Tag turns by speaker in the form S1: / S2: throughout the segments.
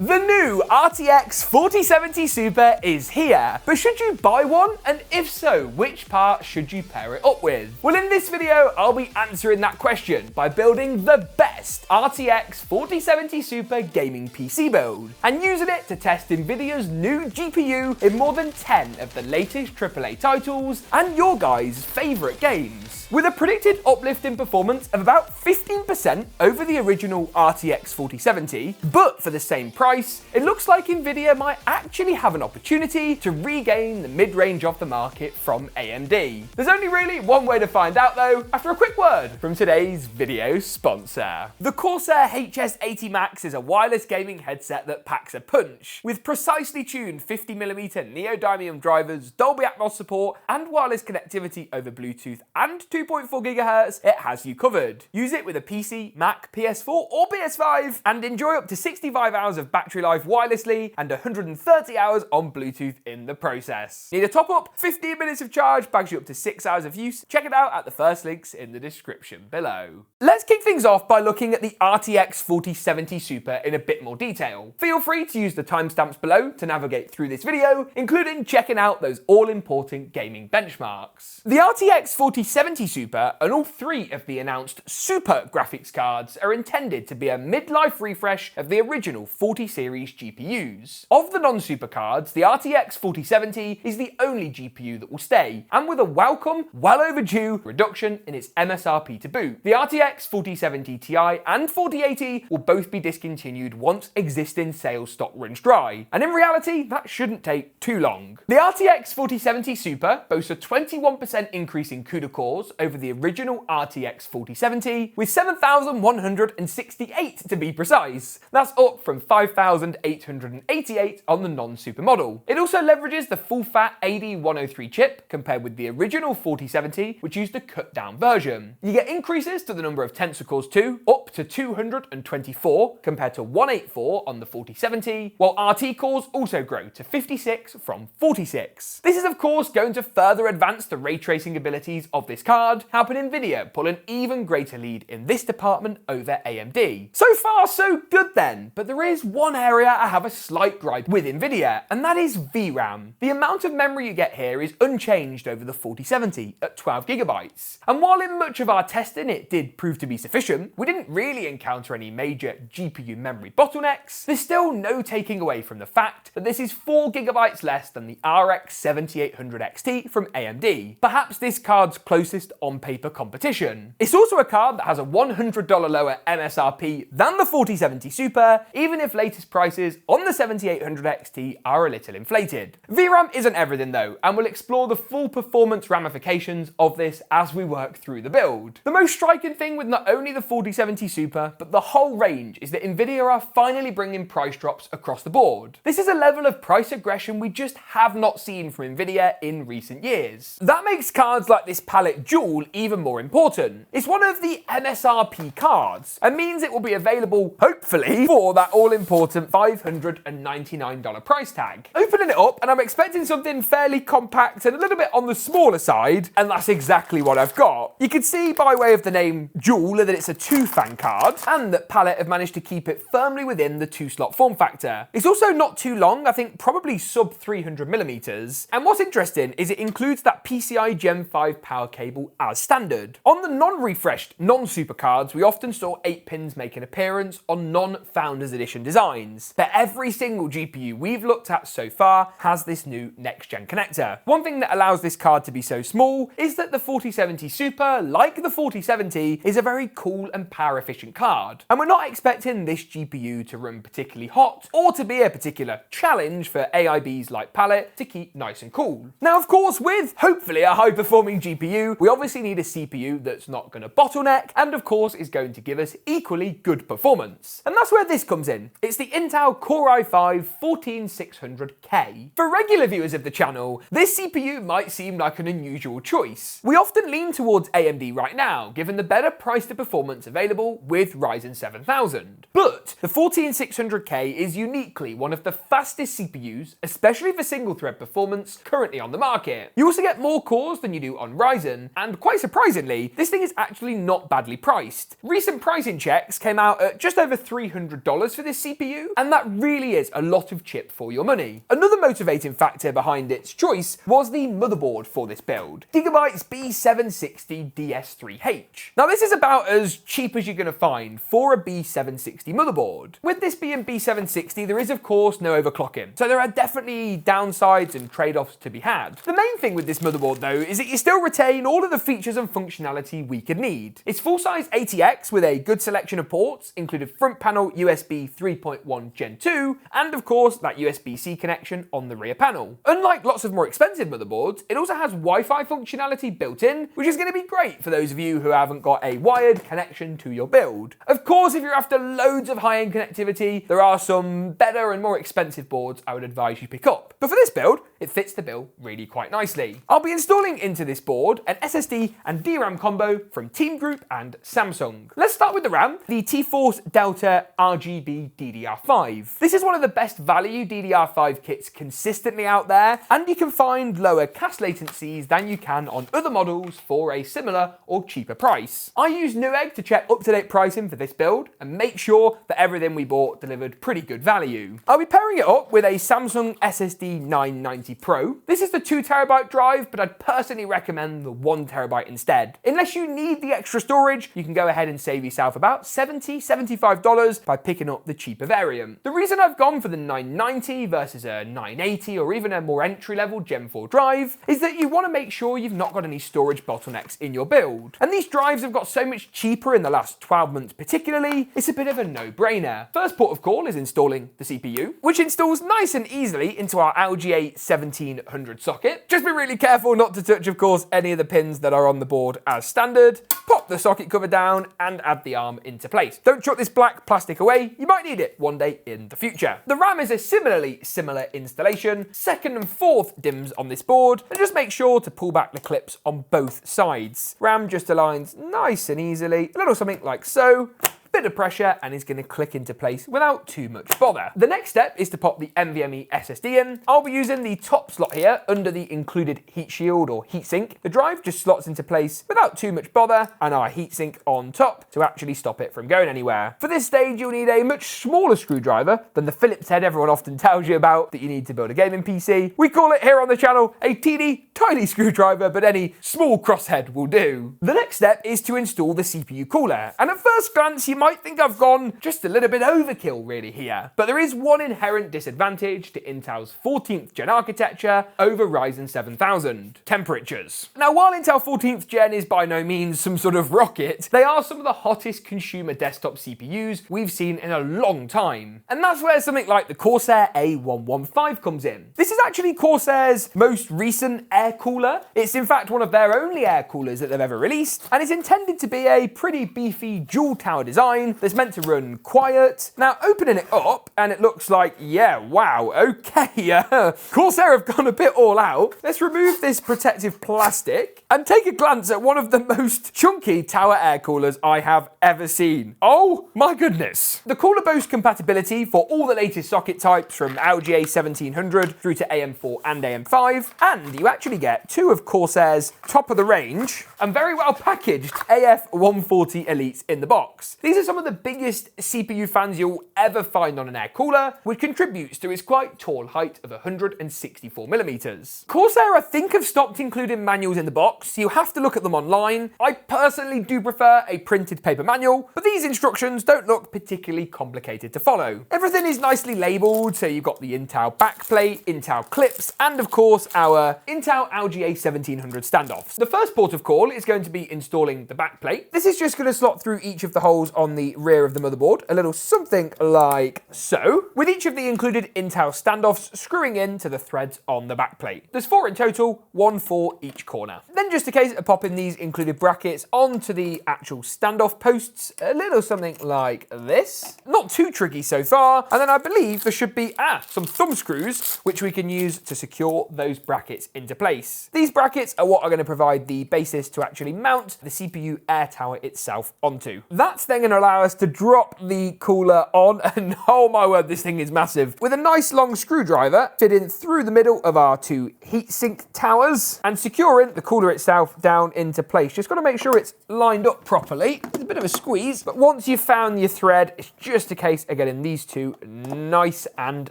S1: The new RTX 4070 Super is here, but should you buy one? And if so, which part should you pair it up with? Well, in this video, I'll be answering that question by building the best RTX 4070 Super gaming PC build, and using it to test Nvidia's new GPU in more than 10 of the latest AAA titles and your guys' favourite games. With a predicted uplift in performance of about 15% over the original RTX 4070, but for the same price, it looks like Nvidia might actually have an opportunity to regain the mid-range of the market from AMD. There's only really one way to find out though, after a quick word from today's video sponsor. The Corsair HS80 Max is a wireless gaming headset that packs a punch. With precisely tuned 50mm neodymium drivers, Dolby Atmos support, and wireless connectivity over Bluetooth and 2.4 GHz, it has you covered. Use it with a PC, Mac, PS4 or PS5 and enjoy up to 65 hours of battery life wirelessly and 130 hours on Bluetooth in the process. Need a top up? 15 minutes of charge bags you up to 6 hours of use. Check it out at the first links in the description below. Let's kick things off by looking at the RTX 4070 Super in a bit more detail. Feel free to use the timestamps below to navigate through this video, including checking out those all-important gaming benchmarks. The RTX 4070 Super and all three of the announced Super graphics cards are intended to be a mid-life refresh of the original 40 series GPUs. Of the non-Super cards, the RTX 4070 is the only GPU that will stay, and with a welcome, well overdue reduction in its MSRP to boot. The RTX 4070 Ti and 4080 will both be discontinued once existing sales stock runs dry, and in reality, that shouldn't take too long. The RTX 4070 Super boasts a 21% increase in CUDA cores over the original RTX 4070, with 7,168 to be precise. That's up from 5,888 on the non-Super model. It also leverages the full-fat AD103 chip, compared with the original 4070, which used a cut-down version. You get increases to the number of tensor cores too, up to 224 compared to 184 on the 4070, while RT cores also grow to 56 from 46. This is of course going to further advance the ray tracing abilities of this card, helping Nvidia pull an even greater lead in this department over AMD. So far so good then, but there is one area I have a slight gripe with Nvidia, and that is VRAM. The amount of memory you get here is unchanged over the 4070 at 12 GB. And while in much of our testing it did prove to be sufficient, we didn't really encounter any major GPU memory bottlenecks, there's still no taking away from the fact that this is 4 GB less than the RX 7800 XT from AMD, perhaps this card's closest on-paper competition. It's also a card that has a $100 lower MSRP than the 4070 Super, even if latest prices on the 7800 XT are a little inflated. VRAM isn't everything though, and we'll explore the full performance ramifications of this as we work through the build. The most striking thing with not only the 4070 Super, but the whole range is that Nvidia are finally bringing price drops across the board. This is a level of price aggression we just have not seen from Nvidia in recent years. That makes cards like this Palit Dual even more important. It's one of the MSRP cards, and means it will be available, hopefully, for that all-important $599 price tag. Opening it up, and I'm expecting something fairly compact and a little bit on the smaller side, and that's exactly what I've got. You can see by way of the name Dual that it's a 2-fan card, and that Palit have managed to keep it firmly within the 2-slot form factor. It's also not too long, I think probably sub 300mm, and what's interesting is it includes that PCIe Gen 5 power cable as standard. On the non-refreshed, non-Super cards, we often saw 8 pins make an appearance on non-Founders Edition designs, but every single GPU we've looked at so far has this new next-gen connector. One thing that allows this card to be so small is that the 4070 Super, like the 4070, is a very cool and power-efficient card, and we're not expecting this GPU to run particularly hot or to be a particular challenge for AIBs like Palit to keep nice and cool. Now of course, with hopefully a high-performing GPU, we obviously need a CPU that's not going to bottleneck, and of course is going to give us equally good performance. And that's where this comes in. It's the Intel Core i5-14600K. For regular viewers of the channel, this CPU might seem like an unusual choice. We often lean towards AMD right now, given the better price to performance available with Ryzen 7000. But the 14600K is uniquely one of the fastest CPUs, especially for single thread performance, currently on the market. You also get more cores than you do on Ryzen, and and quite surprisingly, this thing is actually not badly priced. Recent pricing checks came out at just over $300 for this CPU, and that really is a lot of chip for your money. Another motivating factor behind its choice was the motherboard for this build, Gigabyte's B760 DS3H. Now this is about as cheap as you're going to find for a B760 motherboard. With this being B760, there is of course no overclocking, so there are definitely downsides and trade-offs to be had. The main thing with this motherboard though is that you still retain all of the features and functionality we could need. It's full-size ATX with a good selection of ports, included front panel USB 3.1 Gen 2, and of course that USB-C connection on the rear panel. Unlike lots of more expensive motherboards, it also has Wi-Fi functionality built in, which is going to be great for those of you who haven't got a wired connection to your build. Of course, if you're after loads of high-end connectivity, there are some better and more expensive boards I would advise you pick up. But for this build, it fits the bill really quite nicely. I'll be installing into this board an SSD and DRAM combo from TeamGroup and Samsung. Let's start with the RAM, the T-Force Delta RGB DDR5. This is one of the best value DDR5 kits consistently out there, and you can find lower cache latencies than you can on other models for a similar or cheaper price. I use Newegg to check up-to-date pricing for this build and make sure that everything we bought delivered pretty good value. I'll be pairing it up with a Samsung SSD 990 Pro. This is the 2TB drive, but I'd personally recommend the 1TB instead. Unless you need the extra storage, you can go ahead and save yourself about $75 by picking up the cheaper variant. The reason I've gone for the 990 versus a 980 or even a more entry-level Gen 4 drive is that you want to make sure you've not got any storage bottlenecks in your build. And these drives have got so much cheaper in the last 12 months particularly, it's a bit of a no-brainer. First port of call is installing the CPU, which installs nice and easily into our LGA 1700 socket. Just be really careful not to touch, of course, any of the pins that are on the board as standard. Pop the socket cover down and add the arm into place. Don't chuck this black plastic away, you might need it one day in the future. The RAM is a similar installation, second and fourth DIMMs on this board, and just make sure to pull back the clips on both sides. RAM just aligns nice and easily, a little something like so. Bit of pressure and is going to click into place without too much bother. The next step is to pop the NVMe SSD in. I'll be using the top slot here under the included heat shield or heatsink. The drive just slots into place without too much bother, and our heatsink on top to actually stop it from going anywhere. For this stage, you'll need a much smaller screwdriver than the Phillips head everyone often tells you about that you need to build a gaming PC. We call it here on the channel a teeny tiny screwdriver, but any small crosshead will do. The next step is to install the CPU cooler, and at first glance you might think I've gone just a little bit overkill really here, but there is one inherent disadvantage to Intel's 14th gen architecture over Ryzen 7000: temperatures. Now, while Intel 14th gen is by no means some sort of rocket, they are some of the hottest consumer desktop CPUs we've seen in a long time, and that's where something like the Corsair A115 comes in. This is actually Corsair's most recent air cooler. It's in fact one of their only air coolers that they've ever released, and it's intended to be a pretty beefy dual tower design that's meant to run quiet. Now, opening it up, and it looks like, yeah, wow, okay, Corsair have gone a bit all out. Let's remove this protective plastic and take a glance at one of the most chunky tower air coolers I have ever seen. Oh my goodness. The cooler boasts compatibility for all the latest socket types from LGA 1700 through to AM4 and AM5, and you actually get two of Corsair's top of the range and very well packaged AF140 Elites in the box. These are some of the biggest CPU fans you'll ever find on an air cooler, which contributes to its quite tall height of 164mm. Corsair, I think, have stopped including manuals in the box, so you have to look at them online. I personally do prefer a printed paper manual, but these instructions don't look particularly complicated to follow. Everything is nicely labelled, so you've got the Intel backplate, Intel clips, and of course our Intel LGA 1700 standoffs. The first port of call is going to be installing the backplate. This is just going to slot through each of the holes on the rear of the motherboard, a little something like so, with each of the included Intel standoffs screwing into the threads on the backplate. There's 4 in total, 1 for each corner. Then just a case of popping these included brackets onto the actual standoff posts, a little something like this. Not too tricky so far, and then I believe there should be some thumb screws which we can use to secure those brackets into place. These brackets are what are going to provide the basis to actually mount the CPU air tower itself onto. That's then going to to allow us to drop the cooler on, and oh my word, this thing is massive. With a nice long screwdriver fitting through the middle of our two heatsink towers and securing the cooler itself down into place. Just got to make sure it's lined up properly. It's a bit of a squeeze, but once you've found your thread, it's just a case of getting these two nice and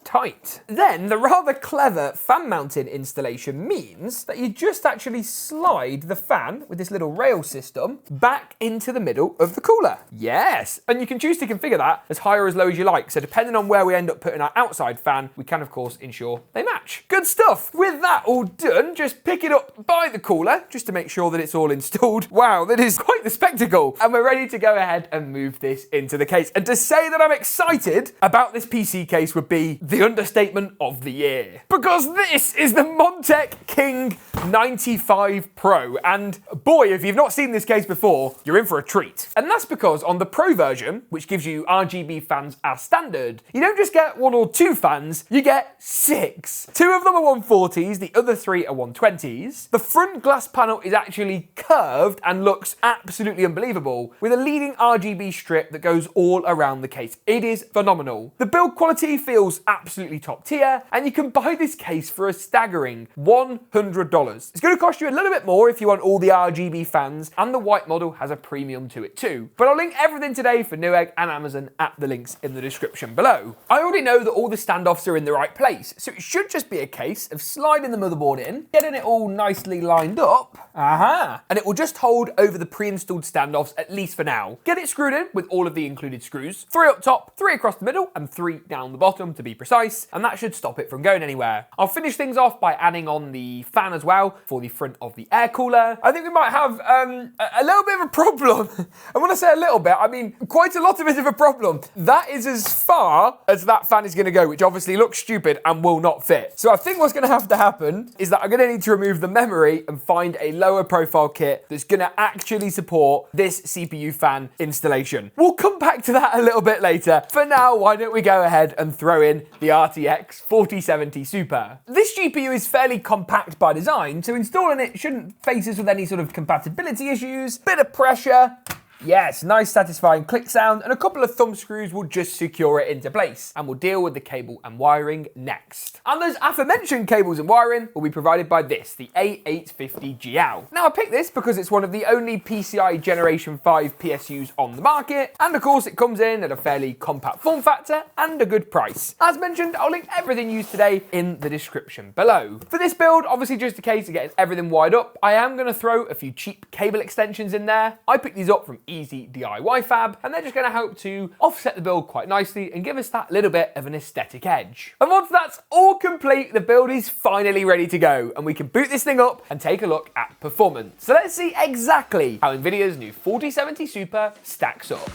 S1: tight. Then the rather clever fan mounting installation means that you just actually slide the fan with this little rail system back into the middle of the cooler. Yes, and you can choose to configure that as high or as low as you like. So depending on where we end up putting our outside fan, we can of course ensure they match. Good stuff. With that all done, just pick it up by the cooler just to make sure that it's all installed. Wow, that is quite the spectacle. And we're ready to go ahead and move this into the case. And to say that I'm excited about this PC case would be the understatement of the year. Because this is the Montech King 95 Pro. And boy, if you've not seen this case before, you're in for a treat. And that's because on the Pro version, which gives you RGB fans as standard, you don't just get 1 or 2 fans, you get 6. 2 of them are 140s, the other 3 are 120s. The front glass panel is actually curved and looks absolutely unbelievable, with a leading RGB strip that goes all around the case. It is phenomenal. The build quality feels absolutely top tier, and you can buy this case for a staggering $100. It's going to cost you a little bit more if you want all the RGB fans, and the white model has a premium to it too. But I'll link everything today for Newegg and Amazon at the links in the description below. I already know that all the standoffs are in the right place, so it should just be a case of sliding the motherboard in, getting it all nicely lined up, and it will just hold over the pre-installed standoffs, at least for now. Get it screwed in with all of the included screws, 3 up top, 3 across the middle, and 3 down the bottom to be precise, and that should stop it from going anywhere. I'll finish things off by adding on the fan as well for the front of the air cooler. I think we might have a little bit of a problem. And when I say a little bit, I mean quite a lot of it of a problem. That is as far as that fan is going to go, which obviously looks stupid and will not fit. So I think what's going to have to happen is that I'm going to need to remove the memory and find a lower profile kit that's going to actually support this CPU fan installation. We'll come back to that a little bit later. For now, why don't we go ahead and throw in the RTX 4070 Super. This GPU is fairly compact by design, so installing it shouldn't face us with any sort of compatibility issues. Bit of pressure. Yes, nice satisfying click sound, and a couple of thumb screws will just secure it into place, and we'll deal with the cable and wiring next. And those aforementioned cables and wiring will be provided by this, the A850GL. Now I picked this because it's one of the only PCIe Generation 5 PSUs on the market, and of course it comes in at a fairly compact form factor and a good price. As mentioned, I'll link everything used today in the description below. For this build, obviously just a case of getting everything wired up, I am going to throw a few cheap cable extensions in there. I picked these up from Easy DIY Fab, and they're just going to help to offset the build quite nicely and give us that little bit of an aesthetic edge. And once that's all complete, the build is finally ready to go, and we can boot this thing up and take a look at performance. So let's see exactly how Nvidia's new 4070 Super stacks up.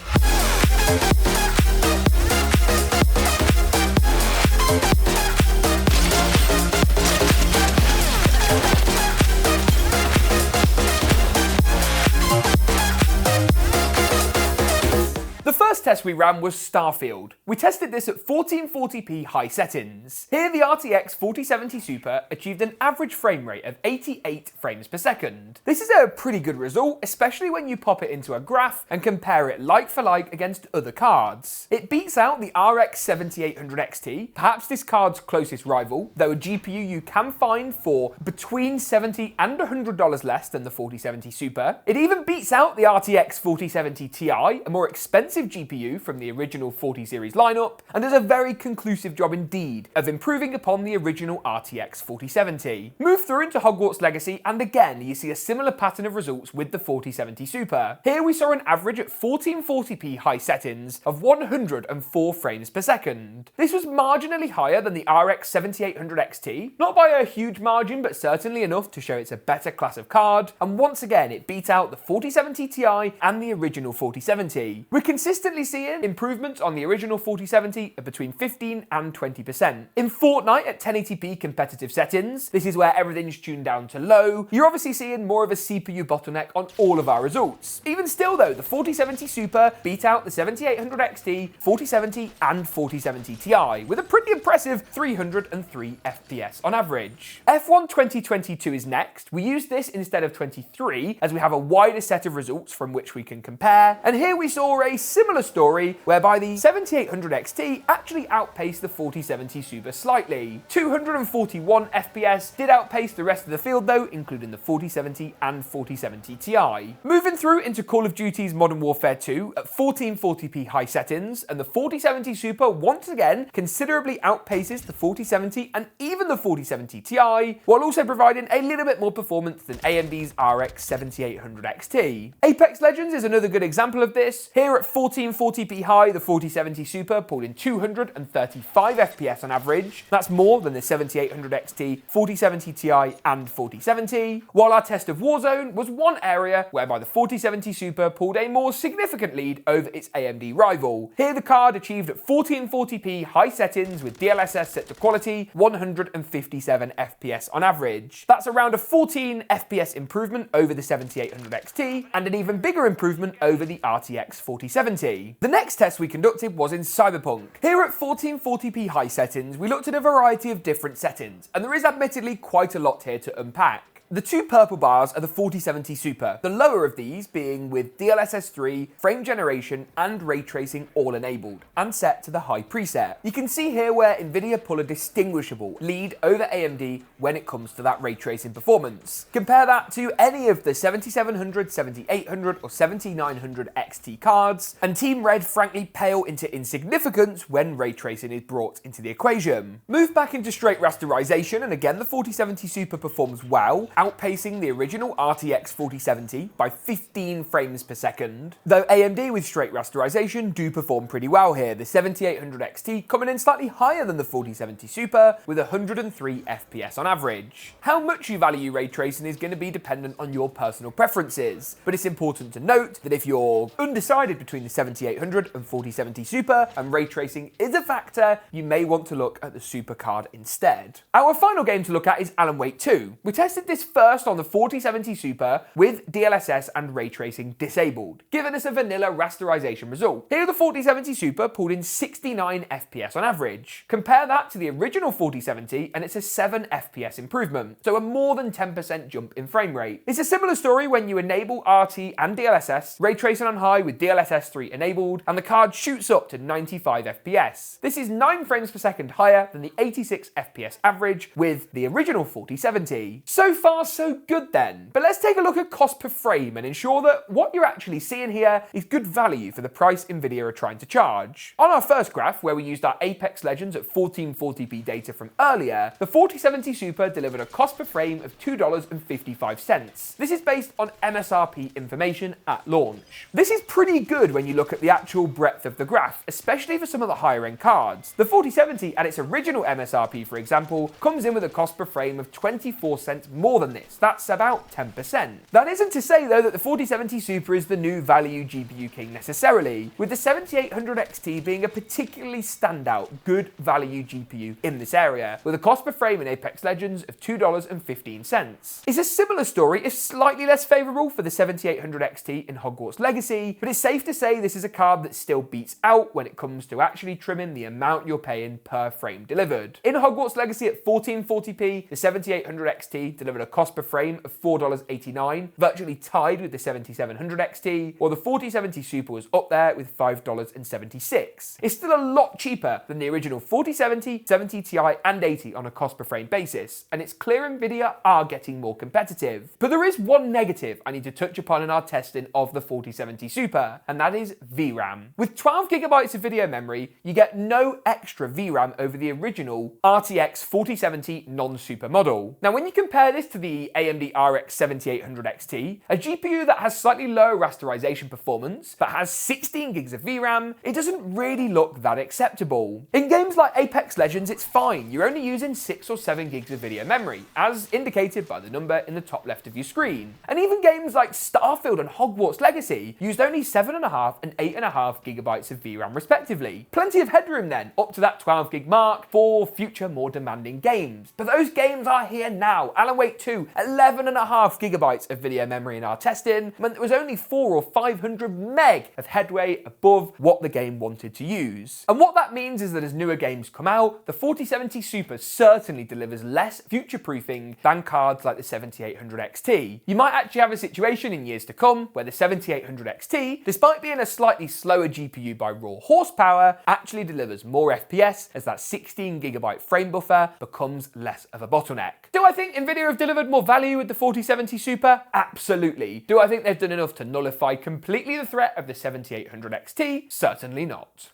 S1: The first test we ran was Starfield. We tested this at 1440p high settings. Here the RTX 4070 Super achieved an average frame rate of 88 frames per second. This is a pretty good result, especially when you pop it into a graph and compare it like for like against other cards. It beats out the RX 7800 XT, perhaps this card's closest rival, though a GPU you can find for between $70 and $100 less than the 4070 Super. It even beats out the RTX 4070 Ti, a more expensive GPU from the original 40 series lineup, and does a very conclusive job indeed of improving upon the original RTX 4070. Move through into Hogwarts Legacy, and again you see a similar pattern of results with the 4070 Super. Here we saw an average at 1440p high settings of 104 frames per second. This was marginally higher than the RX 7800 XT, not by a huge margin, but certainly enough to show it's a better class of card, and once again it beat out the 4070 Ti and the original 4070. We're consistently seeing seeing improvements on the original 4070 of between 15 and 20%. In Fortnite at 1080p competitive settings, this is where everything's tuned down to low, you're obviously seeing more of a CPU bottleneck on all of our results. Even still though, the 4070 Super beat out the 7800 XT, 4070 and 4070 Ti with a pretty impressive 303 FPS on average. F1 2022 is next. We use this instead of 23 as we have a wider set of results from which we can compare, and here we saw a similar story whereby the 7800 XT actually outpaced the 4070 Super slightly. 241 FPS did outpace the rest of the field though, including the 4070 and 4070 Ti. Moving through into Call of Duty's Modern Warfare 2 at 1440p high settings, and the 4070 Super once again considerably outpaces the 4070 and even the 4070 Ti, while also providing a little bit more performance than AMD's RX 7800 XT. Apex Legends is another good example of this. Here at 1440p high, the 4070 Super pulled in 235 FPS on average. That's more than the 7800 XT, 4070 Ti and 4070, while our test of Warzone was one area whereby the 4070 Super pulled a more significant lead over its AMD rival. Here the card achieved at 1440p high settings with DLSS set to quality 157 FPS on average. That's around a 14 FPS improvement over the 7800 XT and an even bigger improvement over the RTX 4070. The next test we conducted was in Cyberpunk. Here at 1440p high settings, we looked at a variety of different settings, and there is admittedly quite a lot here to unpack. The two purple bars are the 4070 Super, the lower of these being with DLSS 3, frame generation and ray tracing all enabled, and set to the high preset. You can see here where Nvidia pull a distinguishable lead over AMD when it comes to that ray tracing performance. Compare that to any of the 7700, 7800 or 7900 XT cards, and Team Red frankly pale into insignificance when ray tracing is brought into the equation. Move back into straight rasterization, and again the 4070 Super performs well, outpacing the original RTX 4070 by 15 frames per second, though AMD with straight rasterization do perform pretty well here, the 7800 XT coming in slightly higher than the 4070 Super with 103 FPS on average. How much you value ray tracing is going to be dependent on your personal preferences, but it's important to note that if you're undecided between the 7800 and 4070 Super and ray tracing is a factor, you may want to look at the Super card instead. Our final game to look at is Alan Wake 2. We tested this first on the 4070 Super with DLSS and ray tracing disabled, giving us a vanilla rasterization result. Here the 4070 Super pulled in 69 FPS on average. Compare that to the original 4070 and it's a 7 FPS improvement, so a more than 10% jump in frame rate. It's a similar story when you enable RT and DLSS, ray tracing on high with DLSS 3 enabled, and the card shoots up to 95 FPS. This is 9 frames per second higher than the 86 FPS average with the original 4070. So far so good then, but let's take a look at cost per frame and ensure that what you're actually seeing here is good value for the price Nvidia are trying to charge. On our first graph, where we used our Apex Legends at 1440p data from earlier, the 4070 Super delivered a cost per frame of $2.55. This is based on MSRP information at launch. This is pretty good when you look at the actual breadth of the graph, especially for some of the higher end cards. The 4070 at its original MSRP, for example, comes in with a cost per frame of 24 cents more than this. That's about 10%. That isn't to say though that the 4070 Super is the new value GPU king necessarily, with the 7800 XT being a particularly standout good value GPU in this area, with a cost per frame in Apex Legends of $2.15. It's a similar story, if slightly less favourable for the 7800 XT in Hogwarts Legacy, but it's safe to say this is a card that still beats out when it comes to actually trimming the amount you're paying per frame delivered. In Hogwarts Legacy at 1440p, the 7800 XT delivered a cost per frame of $4.89, virtually tied with the 7700 XT, while the 4070 Super was up there with $5.76. It's still a lot cheaper than the original 4070, 70 Ti and 80 on a cost per frame basis, and it's clear Nvidia are getting more competitive. But there is one negative I need to touch upon in our testing of the 4070 Super, and that is VRAM. With 12 gigabytes of video memory, you get no extra VRAM over the original RTX 4070 non-Super model. Now when you compare this to the AMD RX 7800 XT, a GPU that has slightly lower rasterization performance, but has 16 gigs of VRAM, it doesn't really look that acceptable. In games like Apex Legends, it's fine, you're only using 6 or 7 gigs of video memory, as indicated by the number in the top left of your screen. And even games like Starfield and Hogwarts Legacy used only 7.5 and 8.5 gigabytes of VRAM respectively. Plenty of headroom then, up to that 12 gig mark for future more demanding games. But those games are here now. Alan Wake 2, 11.5 gigabytes of video memory in our testing, meant there was only 400 or 500 meg of headway above what the game wanted to use. And what that means is that as newer games come out, the 4070 Super certainly delivers less future-proofing than cards like the 7800 XT. You might actually have a situation in years to come where the 7800 XT, despite being a slightly slower GPU by raw horsepower, actually delivers more FPS as that 16 gigabyte frame buffer becomes less of a bottleneck. Do I think Nvidia have delivered more value with the 4070 Super? Absolutely. Do I think they've done enough to nullify completely the threat of the 7800 XT? Certainly not.